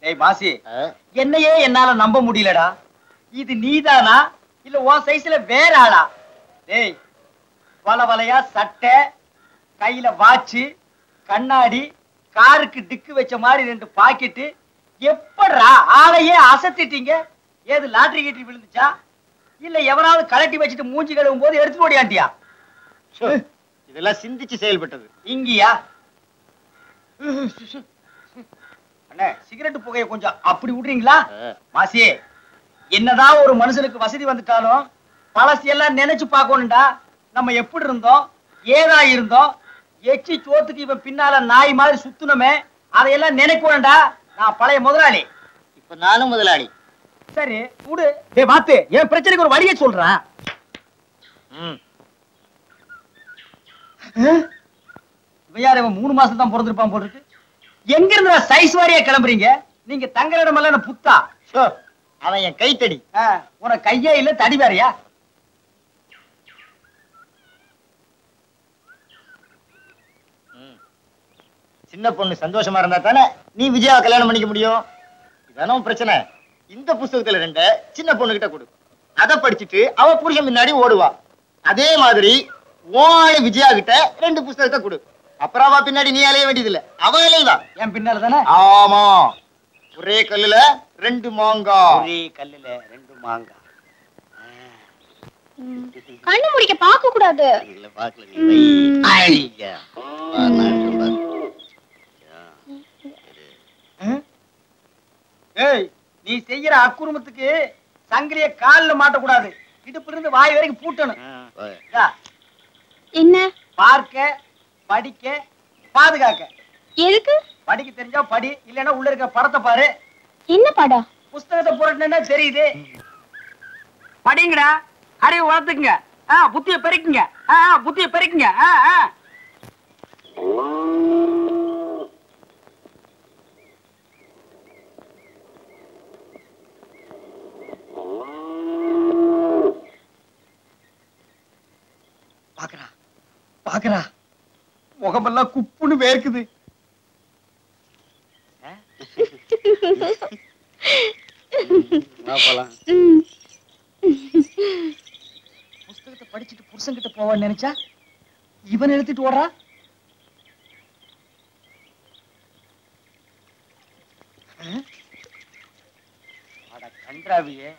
ஏய் மாசி, என்னையே என்னால நம்ப முடியலடா. இது நீதானா இல்ல உன் சைஸ்ல வேற ஆளா? ஏய், வலையா சட்டை, கையில வாட்ச், கண்ணாடி, காருக்கு டிக்கு வச்ச மாதிரி 2 பாக்கெட்டு. எப்படா ஆளையே அசத்திட்டீங்க? ஏது லாட்டரி கீட்டரி விழுந்துச்சா இல்ல எவனாவது கலட்டி வச்சுட்டு மூஞ்சி கழுவும் போது எடுத்து ஓடியாண்டியா? இதெல்லாம் சிந்திச்சு செயல்பட்டது. இங்கயா அண்ணே, சிகரெட் புகையை கொஞ்சம் அப்படி விடுறீங்களா? மாசி, என்னதான் ஒரு மனுஷனுக்கு வசதி வந்துட்டாலும் பழசையெல்லாம் நினைச்சு பார்க்கணும்டா. நம்ம எப்படி இருந்தோம், ஏதா இருந்தோம், எச்சி சோத்துக்கு இவன் பின்னால நாய் மாதிரி சுத்தணுமே, அதையெல்லாம் நினைக்கணும்டா. நான் பழைய முதலாளி. இப்ப நானும் முதலாளி. சரி விடு. டேய் வாத்து, என் பிரச்சனைக்கு ஒரு வழியை சொல்றேன். யார் இவன் 3 மாசம் தான் பிறந்திருப்பான் போல இருக்கு. எங்க இருந்து சைஸ் வாரியா கிளம்புறீங்க? நீங்க தங்குற இடம் எல்லாம் புத்தா? அவன் என் கைத்தடி. உனக்கு கையே இல்ல, தடி வேறையா? சின்ன பொண்ணு சந்தோஷமா இருந்தா தானே நீ விஜயாவை கல்யாணம் பண்ணிக்க முடியும். இதான பிரச்சனை. இந்த புஸ்தகத்துல 2 சின்ன பொண்ணு கிட்ட கொடு. அதை படிச்சுட்டு அவ புருஷன் முன்னாடி ஓடுவா. அதே மாதிரி ஓடு விஜயா கிட்ட 2 புஸ்தகத்தை கொடு. அப்புறம் அவ பின்னாடி நீ அலைய வேண்டியதில்லை, அவ அலையதான். என் பின்னால தானே? ஆமா. ஒரே கல்லுல 2 மாங்காய். ஒரே கல்லுல 2 மாங்காய். கண்ணு முடிக்க பார்க்க கூடாது. இல்ல பாக்கல நீ. ஐயா. ஏய், நீ செய்யற அக்குறுமத்துக்கு சங்கிலிய கால்ல மாட்டக்கூடாது, இடுப்புல இருந்து வாய் வரைக்கும் பூட்டணும். என்ன? பார்க்க, படிக்க, பாதுகாக்க. எதுக்கு? படிக்க தெரிஞ்சா படி, இல்லன்னா உள்ள இருக்க படத்தை பாரு. என்ன படம்? புஸ்தகத்தை புரட்டினா தெரியுது. படிங்கடா, அறிவு வளர்த்துக்குங்க, புத்திய பெருக்குங்க, புத்திய பெருக்குங்க. பாக்குறா பாக்குறா, முகமெல்லாம் குப்புன்னு வேர்க்குது. புஸ்தகத்தை படிச்சுட்டு புருஷன் கிட்ட போவான்னு நினைச்சா இவன் எடுத்துட்டு ஓடுறா. அட கன்றாவியே,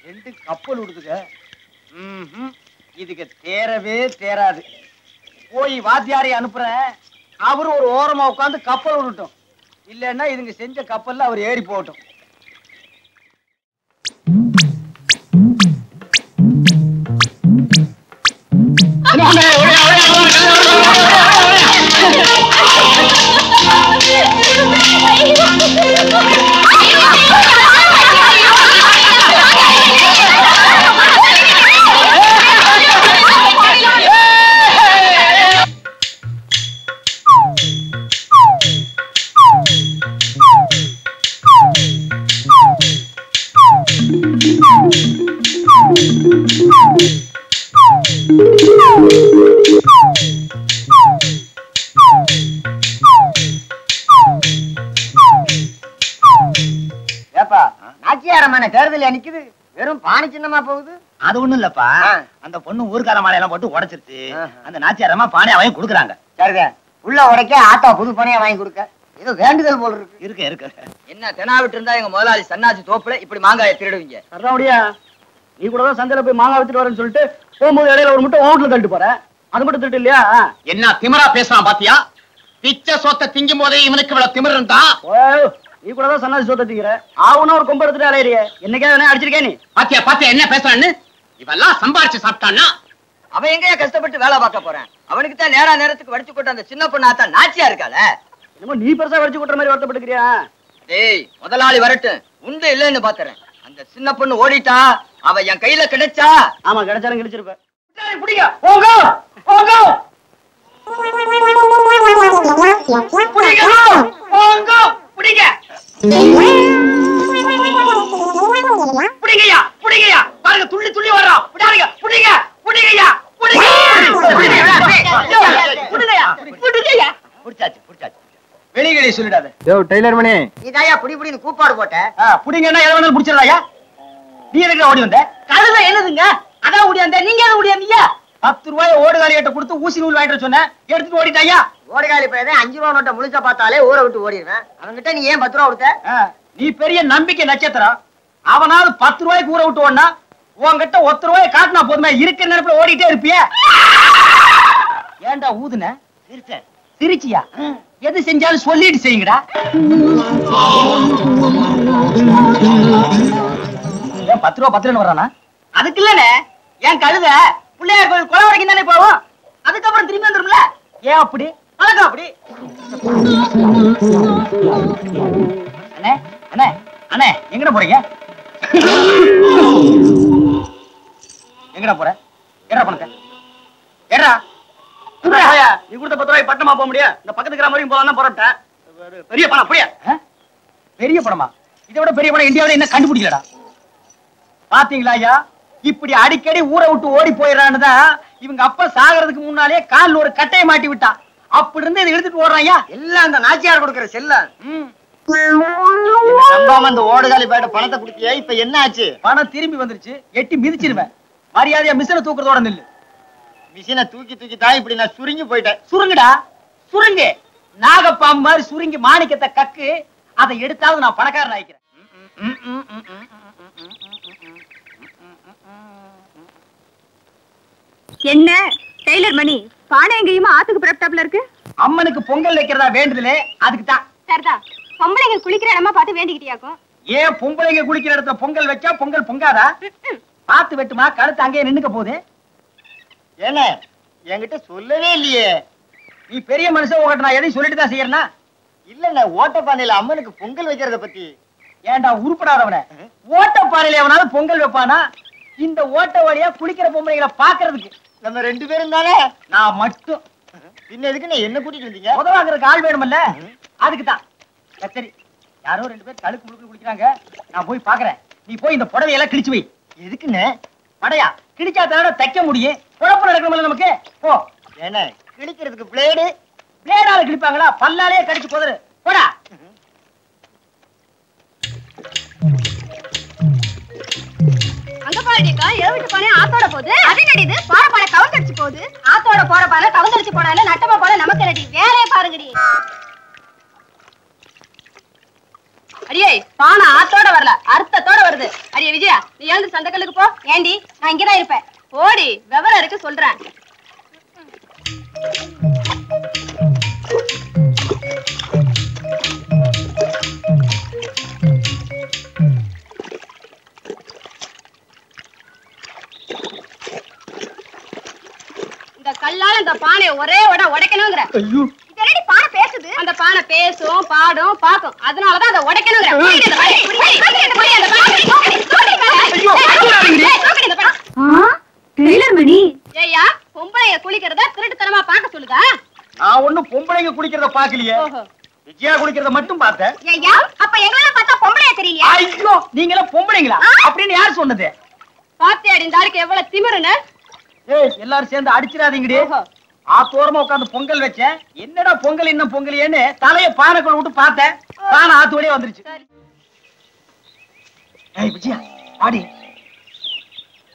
2 கப்பல் விடுதுங்க. இதுக்கு தேரவே தேராது. போய் வாத்தியாரை அனுப்புறேன், அவரு ஒரு ஓரமா உட்காந்து கப்பல் விடட்டும். இல்லன்னா இதுங்க செஞ்ச கப்பல்ல அவர் ஏறி போகட்டும். நாச்சியாரமான தேர்தல் நிக்குது, வெறும் பானை சின்னமா போகுது. அது ஒண்ணும் இல்லப்பா, அந்த பொண்ணு ஊர்கார மாலையெல்லாம் போட்டு உடைச்சிருச்சு. அந்த நாச்சியாரமா பானையை வாங்கி கொடுக்குறாங்க. சரிதா, உள்ள உடைக்க ஆத்தா புது பானையா வாங்கி கொடுக்க ஏதோ வேண்டுதல் போல இருக்கு. இருக்கு. என்ன தெனாவிட்டு இருந்தா எங்க முதலாளி சன்னாசி தோப்புல இப்படி மாங்காயை திருடுவீங்க? சரியா, நீ கூட தான் சந்தையில போய் மாங்காய் வித்துட்டு வரேன்னு சொல்லிட்டு போகும்போது இடையில ஒரு முட்டை ஓட்டுல தள்ளிட்டு போற, அது மட்டும் திட்டு இல்லையா? என்ன திமிரா பேசுறான் பாத்தியா? பிச்சை சொத்தை திங்கும் போதே இவனுக்கு இவ்வளவு திமிர் இருந்தா? நீ கூட தான் சன்னாசி சொத்தை திங்கிற, ஆவுனா ஒரு கொம்பு எடுத்துட்டு அலையிறிய. என்னைக்கே அடிச்சிருக்கே நீ? பாத்தியா என்ன பேசுறான்னு? இவெல்லாம் சம்பாரிச்சு சாப்பிட்டான்னா அவன் எங்கயா கஷ்டப்பட்டு வேலை பார்க்க போறேன்? அவனுக்கு தான் நேரத்துக்கு வடிச்சு கொட்ட அந்த சின்ன பொண்ணு ஆத்தா நாச்சியா இருக்கால. என்னமோ நீ பெருசா வடிச்சு கொட்டுற மாதிரி வருத்தப்பட்டுக்கிறியா? டேய், முதலாளி வரட்டும், உண்டு இல்லைன்னு பாத்துறேன். அந்த சின்ன பொண்ணு ஓடிட்டா, அவ என் கையில கிடைச்சா. ஆமா, கிடைச்சாலும் கிடைச்சிருப்ப. புடிங்க, போங்க போங்க போங்க, புடிங்க புடிங்கயா புடிங்கயா, பாருங்க துள்ளி துள்ளி வர்றோம். விடாதீங்க, புடிங்க புடிங்கயா புடிங்க புடிங்கயா புடிங்கயா. புடிச்சாச்சு. வெளிகளே சொல்லிடா. விடாத. யோ டெய்லர் மணி, நீ தாயா புடி புடின்னு கூப்பாடு போட்ட. புடிங்கன்னா எதை வேணாலும் புடிச்சிடலாயா? நீ எதுக்கு ஓடி வந்த? கழுத என்னதுங்க? அதான் ஓடி வந்த. நீங்க எது ஓடி வந்தீங்க? 10 ரூபாய் ஓடுகாலி கிட்ட கொடுத்து ஊசி நூல் வாங்கிட்டு சொன்னேன், எடுத்துட்டு ஓடிட்டாயா? ஓடுகாலி போய் 5 ரூபா நோட்டை முழுசா பார்த்தாலே ஊரை விட்டு ஓடிடுவேன். அவன்கிட்ட நீ ஏன் 10 ரூபா கொடுத்த? நீ பெரிய நம்பிக்கை நட்சத்திரம். அவனாவது 10 ரூபாய்க்கு ஊரை விட்டு ஓடினா, உன்கிட்ட 1 ரூபாய் காட்டினா போதுமே, இருக்கிற நேரத்துல ஓடிட்டே இருப்பிய. ஏன்டா ஊதுன? சிரிச்சியா? எது செஞ்சாலும் சொல்லிட்டு செய்யுங்கடா. 10 ரூபா 10 வரானா? அதுக்கு இல்லனே, ஏன் கழுத பிள்ளையார் கோயில் கொலை வரைக்கும் தானே போவோம், அதுக்கப்புறம் திரும்பி வந்துரும்ல. ஏன் அப்படி பழக்கம்? அப்படி அண்ணே அண்ணே அண்ணே, எங்கட போறீங்க? எங்கடா போற? ஏறா பணத்தை ஏறா. நீ கொடுத்த 10 ரூபாய் பட்டமா போக முடியும்? இந்த பக்கத்து கிராம வரைக்கும் போலாம் போறேன். பெரிய பணம் அப்படியா? பெரிய பணமா? இதை விட பெரிய பணம் இந்தியாவில என்ன கண்டுபிடிக்கலடா. பாத்தீங்களா ஐயா, இப்படி அடிக்கடி ஊரை விட்டு ஓடி போயிடறான்னுதான் இவங்க அப்பா சாகிறதுக்கு முன்னாலே கால் ஒரு கட்டையை மாட்டி விட்டான். அப்படி இருந்து இதை எடுத்துட்டு ஓடுறாயா? எல்லாம் அந்த நாச்சியார் கொடுக்கிற செல்ல. நம்பாம இந்த ஓடுகாலி பேட்ட பணத்தை குடுத்தியா? இப்ப என்ன ஆச்சு? பணம் திரும்பி வந்துருச்சு, எட்டி மிதிச்சிருவேன். மரியாதையா மிஷினை தூக்குறதோட நில்லு. மிஷினை தூக்கி தூக்கி தான் இப்படி நான் சுருங்கி போயிட்டேன். சுருங்குடா சுருங்கு. நாகப்பாம்பு மாதிரி சுருங்கி மாணிக்கத்தை கக்கு. அதை எடுத்தாவது நான் பணக்காரன் ஆயிக்கிறேன். என்ன டெய்லர் மணி, பானை எங்கேயுமா ஆத்துக்கு புறப்பட்டாப்ல இருக்கு? அம்மனுக்கு பொங்கல் வைக்கிறதா வேண்டுதலே, அதுக்கு தான். சரிதான், பொம்பளைங்க குளிக்கிற இடமா பார்த்து வேண்டிக்கிட்டியாக்கும். ஏன் பொம்பளைங்க குளிக்கிற இடத்துல பொங்கல் வச்சா பொங்கல் பொங்காதா? பார்த்து வெட்டுமா, கழுத்து அங்கேயே நின்னுக்க போகுது. ஏன என்கிட்ட சொல்லவே இல்லையே. நீ பெரிய மனுஷன், உங்ககிட்ட நான் எதையும் சொல்லிட்டு தான் செய்யறேன்னா? இல்ல, ஓட்டப்பானையில அம்மனுக்கு பொங்கல் வைக்கிறத பத்தி. ஏன்டா உருப்படாதவன, ஓட்டப்பாறையில எவனாவது பொங்கல் வைப்பானா? இந்த ஓட்ட வழியா குளிக்கிற பொம்பளைங்களை பாக்குறதுக்கு நம்ம 2 பேரும் தானே. நான் மட்டும். பின்ன எதுக்கு நான் என்ன கூட்டிட்டு வந்தீங்க? உதவாக்குறதுக்கு ஆள் வேணுமல்ல, அதுக்கு தான். சரி, யாரோ 2 பேர் கழுக்கு முழுக்கு குளிக்கிறாங்க, நான் போய் பாக்குறேன். நீ போய் இந்த புடவையெல்லாம் கிழிச்சு வை. எதுக்குன்னு? படையா கிழிச்சா தானே தைக்க முடியும். குழப்பம் நடக்கணும்ல நமக்கு. போ. ஏன்னா கிழிக்கிறதுக்கு பிளேடு? பிளேடால கிழிப்பாங்களா? பல்லாலே கடிச்சு போதுரு. போடா. அங்க பாருடிக்கா, எவ்வளவு பானை ஆத்தோட போகுது. அது நடிது பாறை பானை கவுந்தடிச்சு போகுது. ஆத்தோட போற பானை கவுந்தடிச்சு போனால நட்டமா போல நமக்கு நடி. வேலையை பாருங்கடி. அடியே, பானை ஆத்தோட வரல, அர்த்தத்தோட வருது. அடியே விஜயா, நீ எழுந்து சந்தக்கல்லுக்கு போ. ஏண்டி, நான் இங்கதான் இருப்பேன். ஓடி, விவரம் இருக்கு சொல்றேன். இந்த கல்லால இந்த பானை ஒரே உடைக்கணுங்கிற. இதனடி பானை பேசுது. அந்த பானை பேசும், பாடும், பாக்கும். அதனாலதான் அதை உடைக்கணுங்கிற. டெய்லர் மணி, ஏய்யா, பொம்பளைங்க குளிக்கிறத திருட்டுத்தனமா பார்க்க சொல்லுதா? நான் ஒண்ணும் பொம்பளைங்க குளிக்கிறத பாக்கலையே, விஜயா குளிக்கிறத மட்டும் பார்த்தேன். ஏய்யா, அப்ப எங்களெல்லாம் பார்த்தா பொம்பளையா தெரியலையா? ஐயோ, நீங்க எல்லாம் பொம்பளைங்களா அப்படின்னு யார் சொன்னது? பாத்தியாடி இந்த ஆளுக்கு எவ்வளவு திமிருன்னு. ஏய், எல்லாரும் சேர்ந்து அடிச்சிடாதீங்கடி. ஆத்தோரமா உட்கார்ந்து பொங்கல் வச்சேன். என்னடா பொங்கல் இன்னும் பொங்கலையேன்னு தலைய பானைக்குள்ள விட்டு பார்த்தேன். பானை ஆத்து வழியே வந்துருச்சு. ஏய் விஜயா, ஆடி.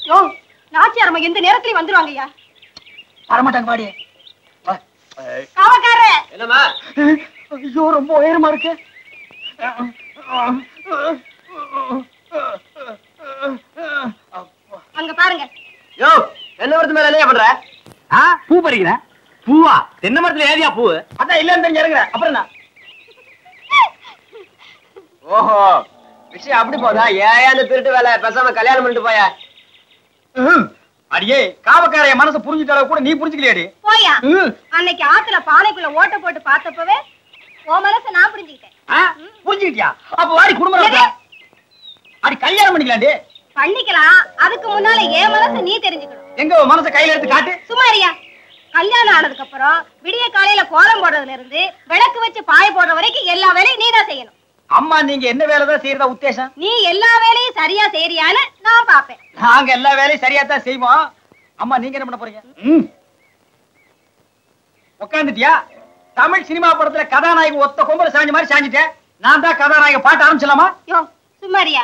யோ, நாச்சியார் அம்மா எந்த நேரத்துலயும் வந்துருவாங்கய்யா. வரமாட்டாங்க, வாடி. காவக்காரே. என்னம்மா? ஐயோ, ரொம்ப உயரமா இருக்கு. அங்க பாருங்க. யோ, தென்னை மரத்து மேல என்ன பண்ற? பூ பறிக்கிறேன். பூவா? தென்னை மரத்துல ஏதியா பூ? அதான் இல்லன்னு தெரிஞ்சு இறங்குறேன். அப்புறம் என்ன? ஓஹோ, விஷயம் அப்படி போதா? ஏன் திருட்டு வேலை? பேசாம கல்யாணம் பண்ணிட்டு போய. அடியே, காவக்காரைய மனசு புரிஞ்சுட்ட அளவு கூட நீ புரிஞ்சுக்கலையாடி. போயா, அன்னைக்கு ஆத்துல பானைக்குள்ள ஓட்ட போட்டு பார்த்தப்பவே உன் மனசை நான் புரிஞ்சுக்கிட்டேன். புரிஞ்சுக்கிட்டியா? அப்ப வாடி குடும்பம் அடி கல்யாணம் பண்ணிக்கலாண்டி. பண்ணிக்கலாம், அதுக்கு முன்னால என் மனசை நீ தெரிஞ்சுக்கணும். எங்க மனசை கையில எடுத்து காட்டு. சுமாரியா, கல்யாணம் ஆனதுக்கு அப்புறம் விடிய காலையில கோலம் போடுறதுல இருந்து விளக்கு வச்சு பாய போடுற வரைக்கும் எல்லா வேலையும் நீதான் செய்யணும். அம்மா, நீங்க என்ன வேலைதான் செய்யறதா உத்தேசம்? நீ எல்லா வேலையும் சரியா செய்யறியான்னு நான் பாப்பேன். நாங்க எல்லா வேலையும் சரியா தான் செய்வோம். அம்மா, நீங்க என்ன பண்ண போறீங்க? உட்காந்துட்டியா? தமிழ் சினிமா படத்துல கதாநாயகி ஒத்த கொம்பல சாஞ்ச மாதிரி சாஞ்சிட்டேன். நான் தான் கதாநாயக பாட்டு ஆரம்பிச்சலாமா? யோ சும்மாரியா,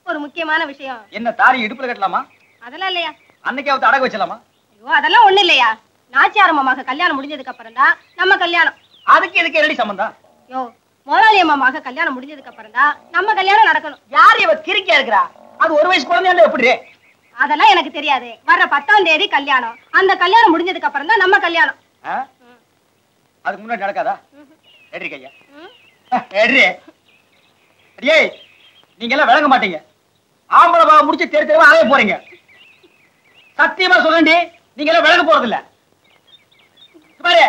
ஒரு முக்கியமான விஷயம். என்ன தாலி இடுப்புல கட்டலாமா? அதெல்லாம் இல்லையா. அன்னைக்கு அவத்த அடகு வச்சலாமா? ஐயோ அதெல்லாம் ஒண்ணு இல்லையா. நாச்சியார் மாமாக்கு கல்யாணம் முடிஞ்சதுக்கு அப்புறம் தான் நம்ம கல்யாணம். அதுக்கு எதுக்கு என்னடி சம்பந்தம்? யோ முதலாளி மாமாக்கு கல்யாணம் முடிஞ்சதுக்கு அப்புறம் தான் நம்ம கல்யாணம் நடக்கணும். யார் இவ கிறுக்கியா இருக்கிறா? அது ஒரு வயசு குழந்தையா எப்படி? அதெல்லாம் எனக்கு தெரியாது. வர்ற 10ஆம் தேதி கல்யாணம். அந்த கல்யாணம் முடிஞ்சதுக்கு அப்புறம் தான் நம்ம கல்யாணம். அதுக்கு முன்னாடி நடக்காதா? எட்ரி கையா எட்ரி. அடியே நீங்க எல்லாம் விளங்க மாட்டீங்க. ஆம்பளை பாவ முடிச்சு தெரு தெருவா அலைய போறீங்க. சத்தியமா சொல்றேன்டி, நீங்க எல்லாம் விளங்க போறது இல்ல. பாரு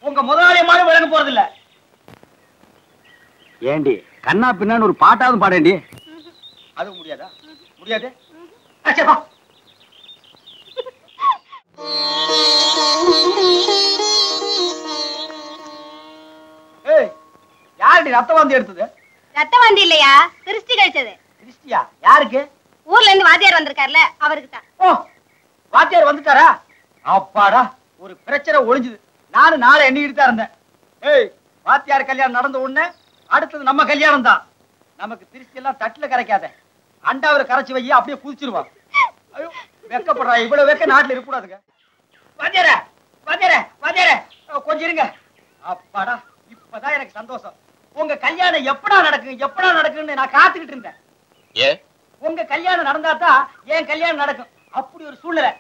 உங்க முதலாளியமான விளங்க போறது இல்ல. ஏண்டி கண்ணா பின்னான்னு ஒரு பாட்டாவது பாடேண்டி. அது முடியாதா? முடியாது. அச்சப்பா ஏய் யாருடி ரத்த வாந்தி எடுத்தது? ரத்த வாந்தி இல்லையா, திருஷ்டி கழிச்சது. கிறிஸ்டியா? யாருக்கு? ஊர்ல இருந்து வாத்தியார் வந்திருக்காருல அவருக்கு தான். ஓ வாத்தியார் வந்துட்டாரா? அப்பாடா ஒரு பிரச்சனை ஒளிஞ்சுது. நானும் நாளை எண்ணிக்கிட்டு தான் இருந்தேன். ஏய் வாத்தியார் கல்யாணம் நடந்த உடனே அடுத்தது நம்ம கல்யாணம் தான். நமக்கு திருஷ்டி எல்லாம் தட்டுல கரைக்காத, அண்டாவில கரைச்சு வை, அப்படியே குதிச்சிருவா. ஐயோ வெக்கப்படுறா, இவ்வளவு வெக்க நாட்டுல இருக்கக்கூடாதுங்க. வாத்தியார வாத்தியார வாத்தியார கொஞ்சம் இருங்க. அப்பாடா இப்பதான் எனக்கு சந்தோஷம். உங்க கல்யாணம் எப்படா நடக்குன்னு நான் காத்துக்கிட்டு இருந்தேன். உங்க கல்யாணம் நடந்தாதான் என் கல்யாணம் நடக்கும். அப்படி ஒரு சூழ்நிலை.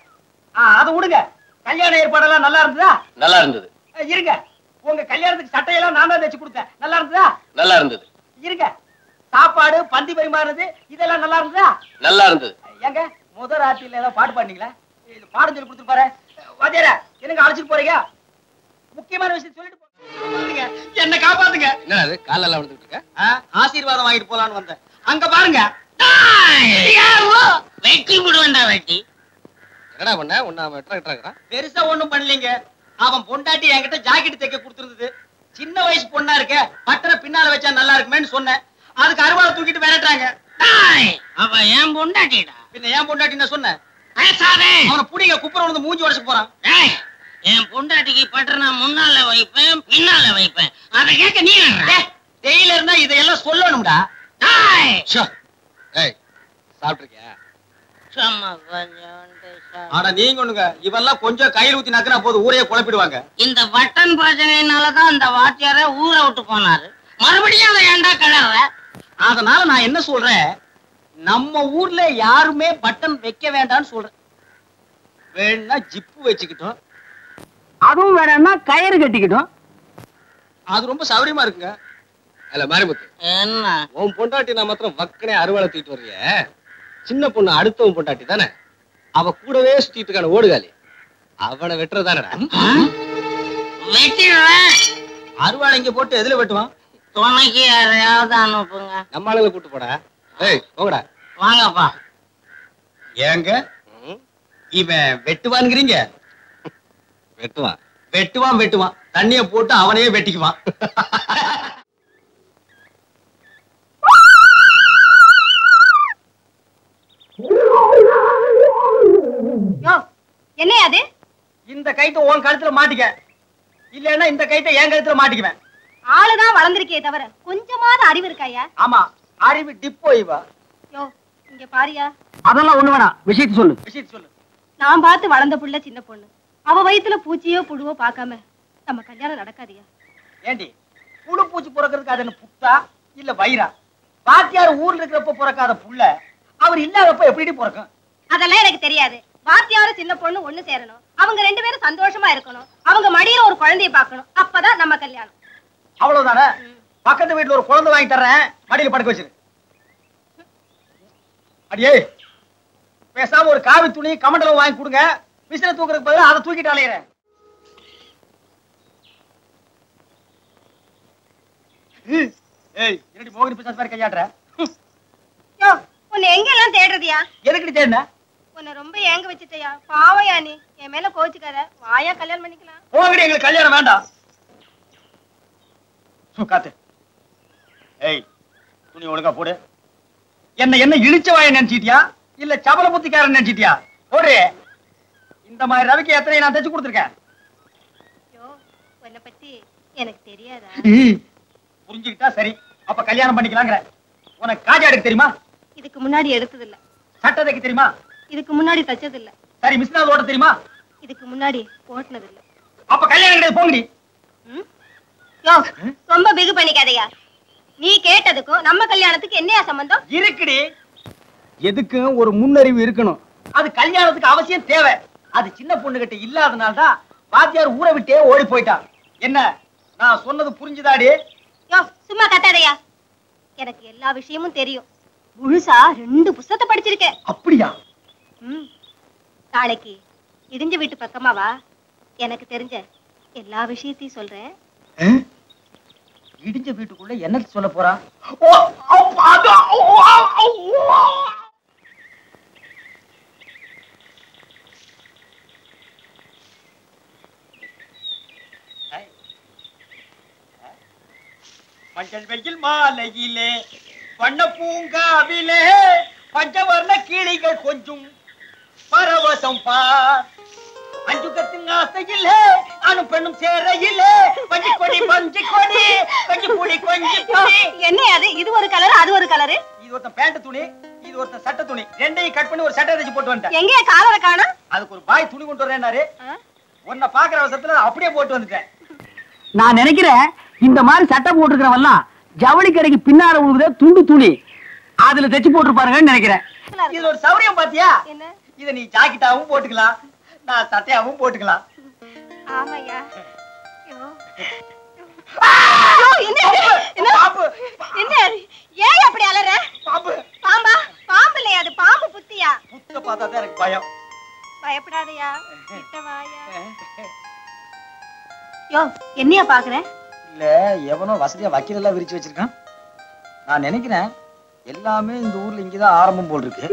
அதை விடுங்க. கல்யாண ஏற்பாடெல்லாம் நல்லா இருந்ததா? நல்லா இருந்தது. இருங்க. உங்க கல்யாணத்துக்கு சட்டையெல்லாம் நான் தான் தைச்சு கொடுத்தேன். நல்லா இருந்ததா? நல்லா இருந்தது. இருங்க. சாப்பாடு பந்தி பரிமாறுறது இதெல்லாம் நல்லா இருந்ததா? நல்லா இருந்தது. எங்க முதல் ராத்திரில ஏதாவது பாட்டு பாடுனீங்களா? இது பாடம் சொல்லி கொடுத்துட்டு பாரு. வாத்தியார என்னங்க அழைச்சிட்டு போறீங்க? முக்கியமான விஷயம் சொல்லிட்டு போறீங்க. என்ன காப்பாத்துங்க. என்ன அது காலெல்லாம் வந்துட்டு இருக்க? ஆசீர்வாதம் வாங்கிட்டு போலான்னு வந்தேன். அங்க பாருங்க. வெட்டி விடுவேண்டா வெட்டி. என்னடா பண்ண? உன்ன வெட்டுறான். பெருசா ஒண்ணும் பண்ணலீங்க. அவன் பொண்டாட்டி என்கிட்ட ஜாக்கெட் தைக்க கொடுத்துருந்தது. சின்ன வயசு பொண்ணா இருக்க, பட்டரை பின்னால வச்சா நல்லா இருக்குமேன்னு சொன்னேன். அதுக்கு அருவாளை தூக்கிட்டு விரட்டுறாங்க. அவ ஏன் பொண்டாட்டிடா? பின்ன ஏன் பொண்டாட்டி நான் சொன்னேன். அவனை புடிங்க குப்புற வந்து மூஞ்சி உடைச்சு போறான். என் பொண்டாட்டிக்கு பட்டரை நான் முன்னால வைப்பேன் பின்னால வைப்பேன். அதை கேட்க நீ டெய்ல இருந்தா இதையெல்லாம் சொல்லணும்டா. சாப்பிட்டுருக்கியா? ஆனா நீங்க ஒண்ணுங்க, இவெல்லாம் கொஞ்சம் கையில் ஊத்தி நக்கினா போது ஊரையே குழப்பிடுவாங்க. இந்த பட்டன் பிரச்சனையினாலதான் இந்த வாத்தியார ஊரை விட்டு போனாரு. மறுபடியும் அதை ஏண்டா கிளற? அதனால நான் என்ன சொல்றேன், நம்ம ஊர்ல யாருமே பட்டன் வைக்க வேண்டாம்னு சொல்றேன். வேணா ஜிப்பு வச்சுக்கிட்டோம், அதுவும் வேணாம்னா கயிறு கட்டிக்கிட்டோம். அது ரொம்ப சௌரியமா இருக்குங்க. அல்ல மாரிமுத்து, என்ன உன் பொண்டாட்டி நான் மாத்திரம் வக்கனே அறுவாலை தூக்கிட்டு வர்றிய. சின்ன பொண்ணு அடுத்தவன் பொண்டாட்டி தானே, அவ கூடவே சுத்திட்டு இருக்கான ஓடுகாலி, அவனை வெட்டுறதானடா. வெட்டிடுவேன். அறுவாளை இங்க போட்டு எதுல வெட்டுவான்? துணைக்கு யாரையாவது அனுப்புங்க. நம்ம ஆளுங்களை கூட்டு போடா. ஏய் போங்கடா. வாங்கப்பா. ஏங்க இவன் வெட்டுவான்ங்கிறீங்க? வெட்டுவான் வெட்டுவான் வெட்டுவான், தண்ணிய போட்டு அவனையே வெட்டிக்குவான். என்ன அது? இந்த கைத்தை உன் கழுத்துல மாட்டிக்க, இல்லன்னா இந்த கைத்தை என் கழுத்துல மாட்டிக்குவேன். ஆளுதான் வளர்ந்திருக்கே தவிர கொஞ்சமாவது அறிவு இருக்காயா? ஆமா, அறிவு டிப்போ இவா. யோ இங்க பாரியா. அதெல்லாம் ஒண்ணு வேணாம், விஷயத்தை சொல்லு. விஷயத்தை சொல்லு. நான் பார்த்து வளர்ந்த புள்ள சின்ன பொண்ணு, அவ வயித்துல பூச்சியோ புழுவோ பார்க்காம நம்ம கல்யாணம் நடக்காதியா? ஏண்டி புழு பூச்சி பிறக்கிறதுக்கு அது என்ன புத்தா இல்ல வயிறா? வாத்தியார் ஊர்ல இருக்கிறப்ப பிறக்காத புள்ள அவர் இல்லாதப்ப எப்படி பிறக்கும்? அதெல்லாம் எனக்கு தெரியாது. வாத்தியாரும் சின்ன பொண்ணு ஒண்ணு சேரணும், அவங்க ரெண்டு பேரும் சந்தோஷமா இருக்கணும், அவங்க மடியில ஒரு குழந்தைய பார்க்கணும், அப்பதான் நம்ம கல்யாணம். அவ்வளவுதானே? பக்கத்து வீட்டுல ஒரு குழந்தை வாங்கி தர்றேன், மடியில படுக்க வச்சிரு. அடியே பேசாம ஒரு காவி துணி கமண்டலம் வாங்கி கொடுங்க, விசில தூக்குறதுக்கு பதிலா அதை தூக்கிட்டு அலையிறேன். ஏய் என்னடி மோகினி பிசாசு மாதிரி கையாடுற? யோ உன்னை எங்க எல்லாம் தேடுறதியா? எதுக்கு தேடுன? உன்னை ரொம்ப ஏங்க வச்சுட்டயா, பாவையா நீ. என் மேல கோச்சுக்காத, வாயா கல்யாணம் பண்ணிக்கலாம். போகடி, எங்களுக்கு கல்யாணம் வேண்டாம். காத்து. ஏய் துணி ஒழுங்கா போடு. என்ன இழிச்ச வாய நினைச்சிட்டியா இல்ல சபல புத்திக்காரன் நினைச்சிட்டியா? போடு. இந்த மாதிரி ரவிக்கு எத்தனை நான் தைச்சு கொடுத்துருக்கேன். யோ உன்னை பத்தி எனக்கு தெரியாதா? புரிஞ்சுக்கிட்டா சரி. அப்ப கல்யாணம் பண்ணிக்கலாங்கிற. உனக்கு காஜா எடுக்க தெரியுமா? இதுக்கு முன்னாடி எடுத்தது இல்ல. சட்டை தைக்க தெரியுமா? இதுக்கு முன்னாடி தச்சது இல்ல. சரி, மிஷினாவது ஓட்ட தெரியுமா? இதுக்கு முன்னாடி ஓட்டுனது இல்ல. அப்ப கல்யாணம் கிடையாது, போங்கடி. யோ, ரொம்ப பிகு பண்ணிக்காதயா. நீ கேட்டதுக்கும் நம்ம கல்யாணத்துக்கு என்னையா சம்பந்தம்? இருக்குடி. எதுக்கு ஒரு முன்னறிவு இருக்கணும். அது கல்யாணத்துக்கு அவசியம் தேவை. அது சின்ன பொண்ணுகிட்ட இல்லாதனால்தான் வாத்தியார் ஊரை விட்டே ஓடி போயிட்டான். என்ன நான் சொன்னது புரிஞ்சுதாடி? யோ, சும்மா கத்தாதயா. எனக்கு எல்லா விஷயமும் தெரியும். முழுசா 2 புத்தகத்தை படிச்சிருக்கேன். அப்படியா? நாளைக்கு இடிஞ்ச வீட்டு பக்கமா வா. எனக்கு தெரிஞ்ச எல்லா விஷயத்தையும் சொல்றேன். இடிஞ்ச வீட்டுக்குள்ள என்ன சொல்ல போறா? மஞ்சள் வெயில் மாலையிலே வண்ண பூங்காவிலே பஞ்சவர்ண கிளிகள் கொஞ்சம் பரவசம் பார். அஞ்சுகத்தின் ஆசையிலே ஆணும் பெண்ணும் சேரையிலே பஞ்சு கொடி பஞ்சு கொடி பஞ்சு பொடி கொஞ்சி பொடி. என்ன அது? இது ஒரு கலர், அது ஒரு கலரு. இது ஒருத்தன் பேண்ட் துணி, இது ஒருத்தன் சட்டை துணி. ரெண்டையும் கட் பண்ணி ஒரு சட்டை தைச்சு போட்டு வந்துட்டேன். எங்கே காலரை காணோம்? அதுக்கு ஒரு பாய் துணி கொண்டு வரேன்னாரு. உன்னை பாக்குற அவசரத்துல அப்படியே போட்டு வந்துட்டேன். நான் நினைக்கிறேன் இந்த மாதிரி சட்டை போட்டுக்கிறவெல்லாம் ஜவுளி கடைக்கு பின்னால உழுகுத துண்டு துணி அதுல தைச்சு போட்டுருப்பாருங்கன்னு நினைக்கிறேன். இது ஒரு சௌரியம் பாத்தியா? என்ன? இத நீ ஜாக்கெட்டாவும் போட்டுக்கலாம், நான் சட்டையாவும் போட்டுக்கலாம். ஆமாயா. ஏன் அப்படி அலற? பாம்பு. பாம்பா? பாம்பு இல்லையா, அது பாம்பு புத்தியா? புத்த பார்த்தாதான் எனக்கு பயம். பயப்படாதயா, கிட்ட வாயா. யோ, என்னையா பாக்குற? இல்ல, எவனோ வசதியா வக்கீலெல்லாம் விரிச்சு வச்சிருக்கான். நான் நினைக்கிறேன் எல்லாமே இந்த ஊர்ல இங்கதான் ஆரம்பம் போல் இருக்கு.